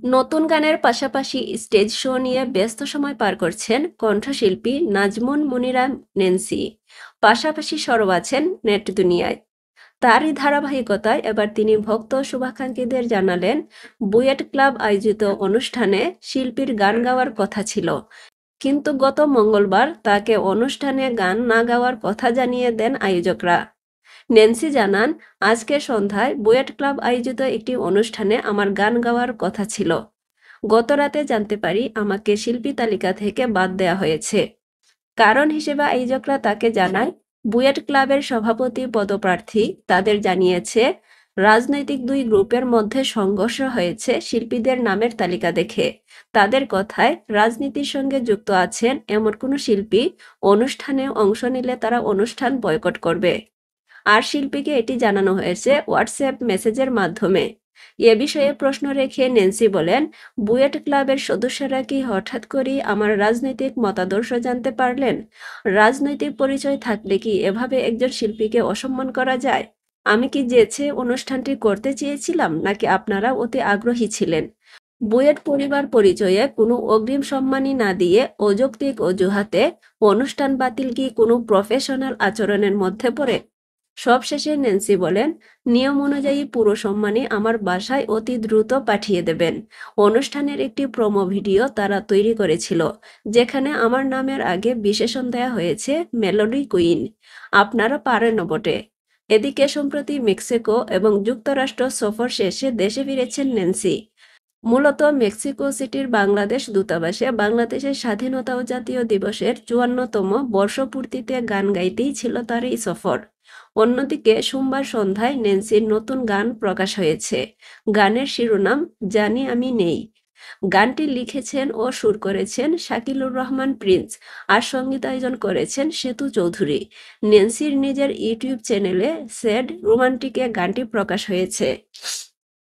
নতুন গানের পাশাপাশি স্টেজ শো নিয়ে ব্যস্ত সময় পার করছেন কণ্ঠশিল্পী নাজমুন মুনিরা ন্যান্সি। পাশাপাশি সরব আছেন নেট দুনিয়ায়। তারই ধারাবাহিকতায় এবার তিনি ভক্ত শুভাকাঙ্ক্ষীদের জানালেন, বুয়েট ক্লাব আয়োজিত অনুষ্ঠানে শিল্পীর গান গাওয়ার কথা ছিল, কিন্তু গত মঙ্গলবার তাকে অনুষ্ঠানে গান না গাওয়ার কথা জানিয়ে দেন আয়োজকরা। ন্যান্সি জানান, আজকে সন্ধ্যায় বুয়েট ক্লাব আয়োজিত একটি অনুষ্ঠানে আমার গান গাওয়ার কথা ছিল। গত রাতে জানতে পারি আমাকে শিল্পী তালিকা থেকে বাদ দেয়া হয়েছে। কারণ হিসেবে আয়োজকরা তাকে জানায়, বুয়েট ক্লাবের সভাপতি পদপ্রার্থী তাদের জানিয়েছে রাজনৈতিক দুই গ্রুপের মধ্যে সংঘর্ষ হয়েছে শিল্পীদের নামের তালিকা দেখে। তাদের কথায় রাজনীতির সঙ্গে যুক্ত আছেন এমন কোনো শিল্পী অনুষ্ঠানে অংশ নিলে তারা অনুষ্ঠান বয়কট করবে। আর শিল্পীকে এটি জানানো হয়েছে হোয়াটসঅ্যাপ মেসেজের মাধ্যমে। এ বিষয়ে প্রশ্ন রেখে ন্যান্সি বলেন, বুয়েট ক্লাবের সদস্যরা কি হঠাৎ করেই আমার রাজনৈতিক মতাদর্শ জানতে পারলেন? রাজনৈতিক পরিচয় থাকলে কি এভাবে একজন শিল্পীকে অসম্মান করা যায়? আমি কি যেচে অনুষ্ঠানটি করতে চেয়েছিলাম, নাকি আপনারা অতি আগ্রহী ছিলেন? বুয়েট পরিবার পরিচয়ে কোনো অগ্রিম সম্মানই না দিয়ে অযৌক্তিক অজুহাতে অনুষ্ঠান বাতিল কি কোনো প্রফেশনাল আচরণের মধ্যে পড়ে? সবশেষে ন্যান্সি বলেন, নিয়ম অনুযায়ী পুরো সম্মানই আমার বাসায় অতি দ্রুত পাঠিয়ে দেবেন। অনুষ্ঠানের একটি প্রোমো ভিডিও তারা তৈরি করেছিল, যেখানে আমার নামের আগে বিশেষণ দেয়া হয়েছে মেলোডি কুইন। আপনারা পারেন বটে। এদিকে সম্প্রতি মেক্সিকো এবং যুক্তরাষ্ট্র সফর শেষে দেশে ফিরেছেন ন্যান্সি। মূলত মেক্সিকো সিটির বাংলাদেশ দূতাবাসে বাংলাদেশের স্বাধীনতা ও জাতীয় দিবসের ৫৪তম বর্ষপূর্তিতে গান গাইতেই ছিল তার এই সফর। অন্যদিকে সোমবার সন্ধ্যায় ন্যান্সির নতুন গান প্রকাশ হয়েছে। গানের শিরোনাম জানি আমি নেই। গানটি লিখেছেন ও সুর করেছেন শাকিলুর রহমান প্রিন্স, আর সঙ্গীতায়োজন করেছেন সেতু চৌধুরী। ন্যান্সির নিজের ইউটিউব চ্যানেলে স্যাড রোমান্টিকে গানটি প্রকাশ হয়েছে।